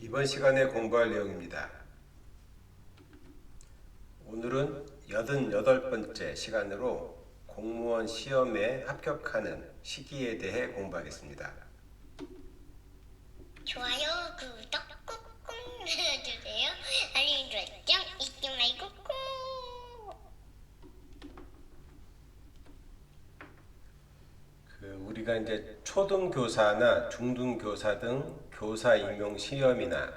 이번 시간에 공부할 내용입니다. 오늘은 88번째 시간으로 공무원 시험에 합격하는 시기에 대해 공부하겠습니다. 좋아요, 구독 꾹꾹 눌러주세요. 알림 설정 잊지 말고 꾹. 우리가 이제 초등교사나 중등교사 등 교사 임용 시험이나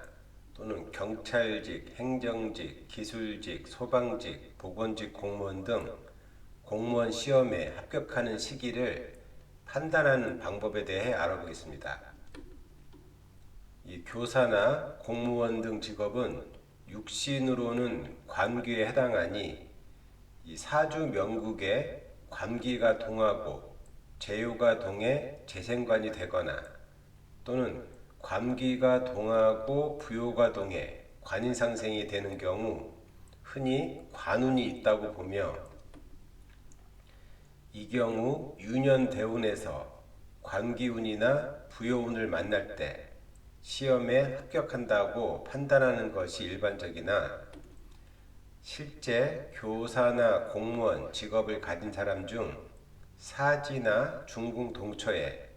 또는 경찰직, 행정직, 기술직, 소방직, 보건직 공무원 등 공무원 시험에 합격하는 시기를 판단하는 방법에 대해 알아보겠습니다. 이 교사나 공무원 등 직업은 육신으로는 관기에 해당하니 이 사주 명국에 관기가 동하고 재요가 동해 재생관이 되거나 또는 관기가 동하고 부요가 동해 관인상생이 되는 경우 흔히 관운이 있다고 보며, 이 경우 유년대운에서 관기운이나 부요운을 만날 때 시험에 합격한다고 판단하는 것이 일반적이나, 실제 교사나 공무원 직업을 가진 사람 중 사지나 중궁동처에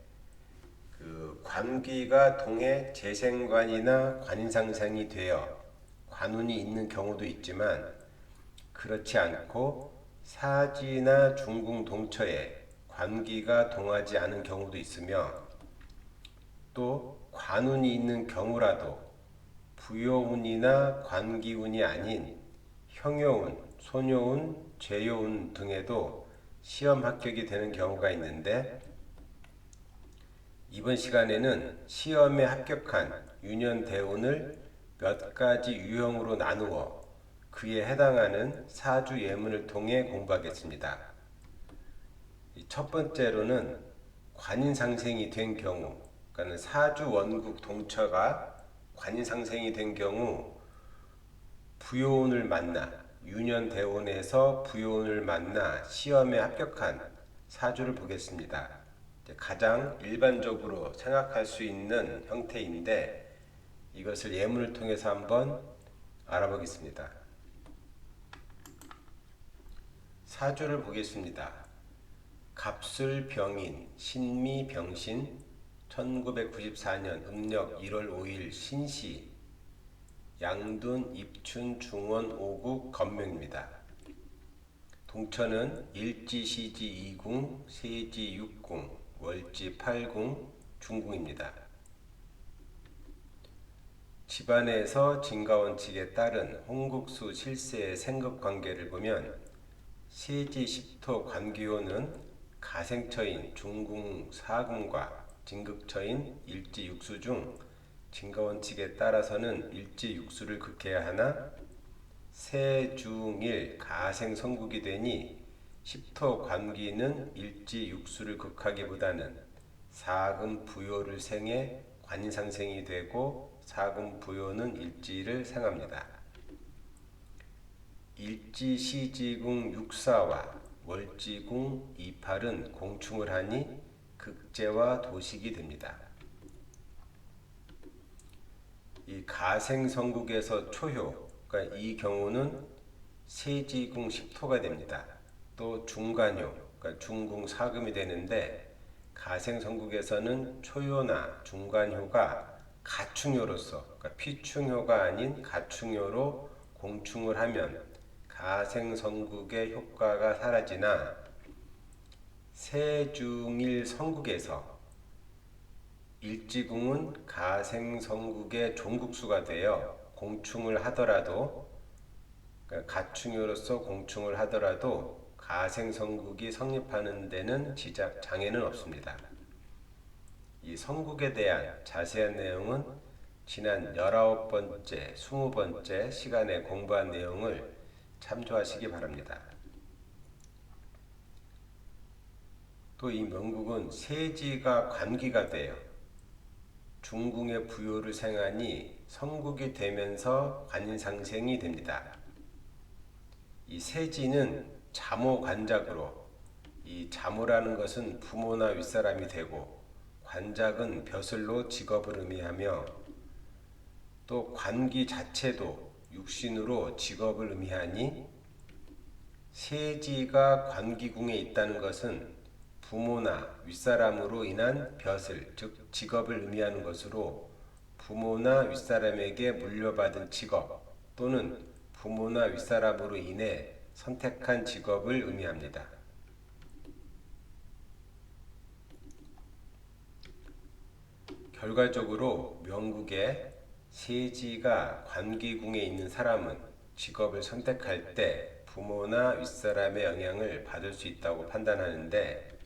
관기가 동해 재생관이나 관인상생이 되어 관운이 있는 경우도 있지만, 그렇지 않고 사지나 중궁동처에 관기가 동하지 않은 경우도 있으며, 또 관운이 있는 경우라도 부요운이나 관기운이 아닌 형요운, 손요운, 재요운 등에도 시험 합격이 되는 경우가 있는데, 이번 시간에는 시험에 합격한 유년대운을 몇 가지 유형으로 나누어 그에 해당하는 사주 예문을 통해 공부하겠습니다. 첫 번째로는 관인상생이 된 경우, 그러니까 사주 원국 동처가 관인상생이 된 경우 부요운을 만나, 유년대운에서 부요운을 만나 시험에 합격한 사주를 보겠습니다. 가장 일반적으로 생각할 수 있는 형태인데, 이것을 예문을 통해서 한번 알아보겠습니다. 사주를 보겠습니다. 갑술병인, 신미병신, 1994년 음력 1월 5일 신시, 양둔, 입춘, 중원, 오국, 건명입니다. 동처는 일지시지 2궁, 세지 6궁, 월지 8궁, 중궁입니다. 집안에서 진가원칙에 따른 홍국수 실세의 생급관계를 보면 세지 10토 관기호는 가생처인 중궁 4궁과 진극처인 일지 6수 중 진가원칙에 따라서는 일지 6수를 극해야 하나, 세중일 가생성국이 되니 10토 관기는 일지 6수를 극하기보다는 사금 부요를 생해 관인상생이 되고 사금 부요는 일지를 생합니다. 일지시지궁 6사와 월지궁 28은 공충을 하니 극재와 도식이 됩니다. 이 가생성국에서 초효, 그러니까 이 경우는 세지궁 10토가 됩니다. 또 중간효, 그러니까 중궁 사금이 되는데, 가생성국에서는 초효나 중간효가 가충효로서, 그러니까 피충효가 아닌 가충효로 공충을 하면 가생성국의 효과가 사라지나, 세중일 성국에서 일지궁은 가생성국의 종국수가 되어 공충을 하더라도, 그러니까 가충효로서 공충을 하더라도 가생성국이 성립하는 데는 장애는 없습니다. 이 성국에 대한 자세한 내용은 지난 19번째, 20번째 시간에 공부한 내용을 참조하시기 바랍니다. 또 이 명국은 세지가 관기가 되어 중궁의 부요를 생하니 성국이 되면서 관인상생이 됩니다. 이 세지는 자모관작으로, 이 자모라는 것은 부모나 윗사람이 되고 관작은 벼슬로 직업을 의미하며, 또 관기 자체도 육신으로 직업을 의미하니 세지가 관기궁에 있다는 것은 부모나 윗사람으로 인한 벼슬, 즉 직업을 의미하는 것으로 부모나 윗사람에게 물려받은 직업 또는 부모나 윗사람으로 인해 선택한 직업을 의미합니다. 결과적으로 명국에 세지가 관기궁에 있는 사람은 직업을 선택할 때 부모나 윗사람의 영향을 받을 수 있다고 판단하는데,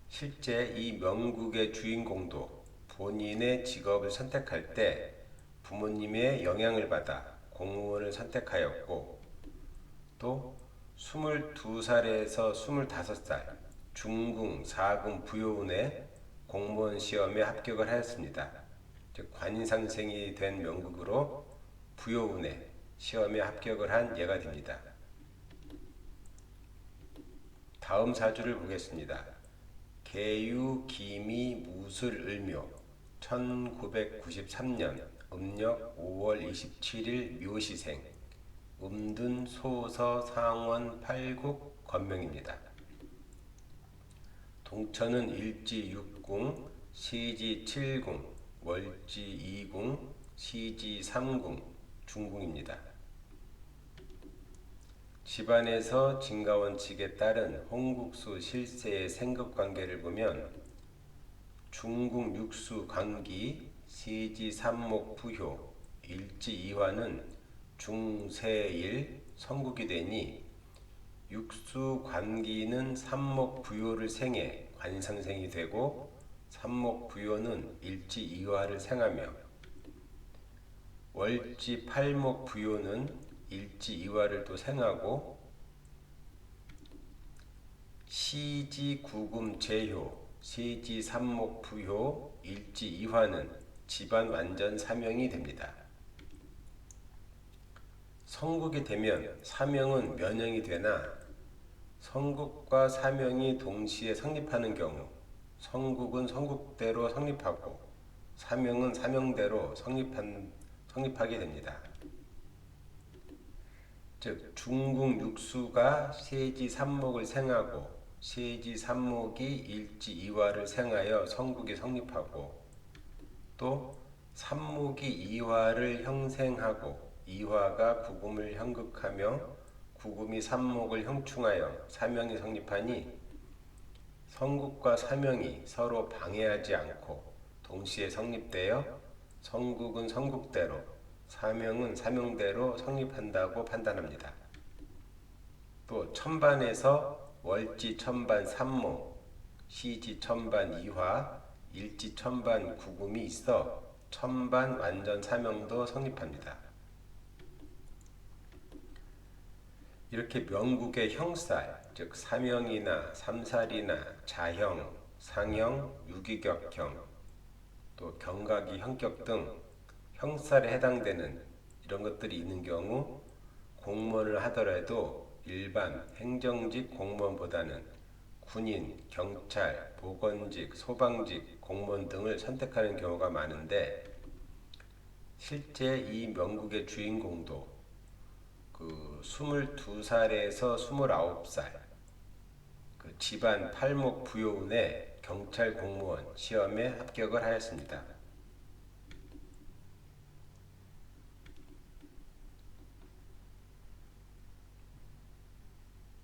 실제 이 명국의 주인공도 본인의 직업을 선택할 때 부모님의 영향을 받아 공무원을 선택하였고, 또 22살에서 25살 중궁 4금 부요운에 공무원 시험에 합격을 하였습니다. 즉 관인상생이 된 명국으로 부요운에 시험에 합격을 한 예가 됩니다. 다음 사주를 보겠습니다. 계유, 기미, 무술, 을묘 1993년 음력 5월 27일 묘시생 음둔, 소서, 상원, 팔국, 건명입니다. 동천은 일지 6궁, 시지 7궁, 월지 2궁, 시지 3궁, 중궁입니다. 집안에서 진가원칙에 따른 홍국수 실세의 생급관계를 보면 중궁 육수 관기, 시지 삼목 부효, 일지 이화는 중세일 성국이 되니 육수 관기는 삼목 부효를 생해 관상생이 되고 삼목 부효는 일지 이화를 생하며 월지 팔목 부효는 일지 이화를 또 생하고 시지 구금 제효, 세지 삼목 부효, 일지 이화는 집안 완전 사명이 됩니다. 성국이 되면 사명은 면형이 되나 성국과 사명이 동시에 성립하는 경우 성국은 성국대로 성립하고 사명은 사명대로 성립하게 됩니다. 즉 중궁 육수가 세지 삼목을 생하고 세지 삼목이 일지 이화를 생하여 성국이 성립하고 또 삼목이 이화를 형생하고 이화가 구금을 형극하며 구금이 삼목을 형충하여 사명이 성립하니 성국과 사명이 서로 방해하지 않고 동시에 성립되어 성국은 성국대로 사명은 사명대로 성립한다고 판단합니다. 또 천반에서 월지 천반 삼목, 시지 천반 이화, 일지 천반 구금이 있어 천반 완전 사명도 성립합니다. 이렇게 명국의 형살, 즉 사명이나 삼살이나 자형, 상형, 유기격형, 또 경각이 형격 등 형살에 해당되는 이런 것들이 있는 경우 공무원을 하더라도 일반 행정직 공무원보다는 군인, 경찰, 보건직, 소방직 공무원 등을 선택하는 경우가 많은데, 실제 이 명국의 주인공도 그 22살에서 29살 그 집안 팔목 부요운에 경찰 공무원 시험에 합격을 하였습니다.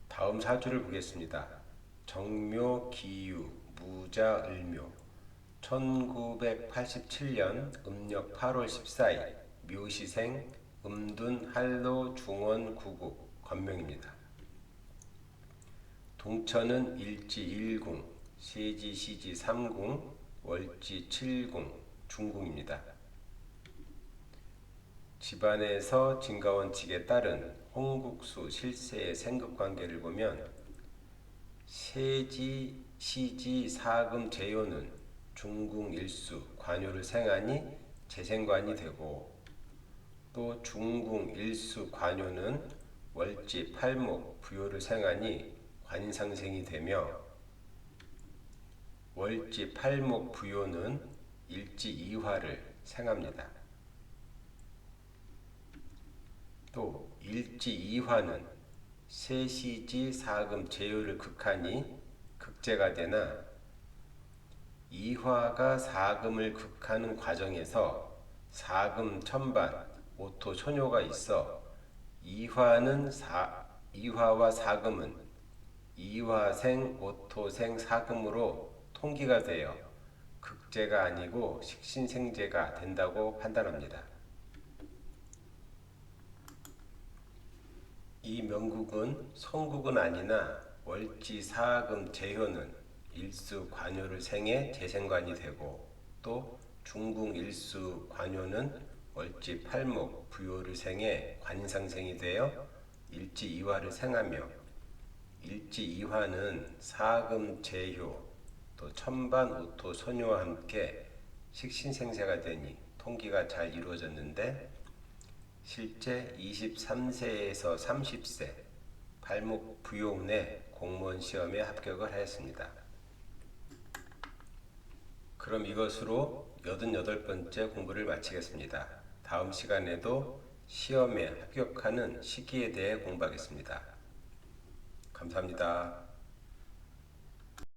다음 사주를 보겠습니다. 정묘, 기유, 무자, 을묘 1987년 음력 8월 14일 묘시생 음둔, 할로, 중원, 구국, 건명입니다. 동천은 일지 1궁, 세지, 시지 3궁, 월지 7궁, 중궁입니다. 집안에서 진가원칙에 따른 홍국수 실세의 생급관계를 보면 세지, 시지, 사금, 제요는 중궁 일수, 관요를 생하니 재생관이 되고, 또 중궁 일수 관요는 월지 팔목 부요를 생하니 관상생이 되며 월지 팔목 부요는 일지 이화를 생합니다. 또 일지 이화는 세시지 사금 제요를 극하니 극제가 되나 이화가 사금을 극하는 과정에서 사금 천반, 오토 천효가 있어 이화와 사금은 이화생, 오토생, 사금으로 통기가 되어 극제가 아니고 식신생제가 된다고 판단합니다. 이 명국은 성국은 아니나 월지 사금 제효는 일수 관요를 생해 재생관이 되고 또 중궁 일수 관요는 월지 팔목 부요를 생해 관상생이 되어 일지 이화를 생하며 일지 이화는 사금 제효 또 천반 오토 소녀와 함께 식신생세가 되니 통기가 잘 이루어졌는데 실제 23세에서 30세 발목 부용내 공무원 시험에 합격을 하였습니다. 그럼 이것으로 88번째 공부를 마치겠습니다. 다음 시간에도 시험에 합격하는 시기에 대해 공부하겠습니다. 감사합니다.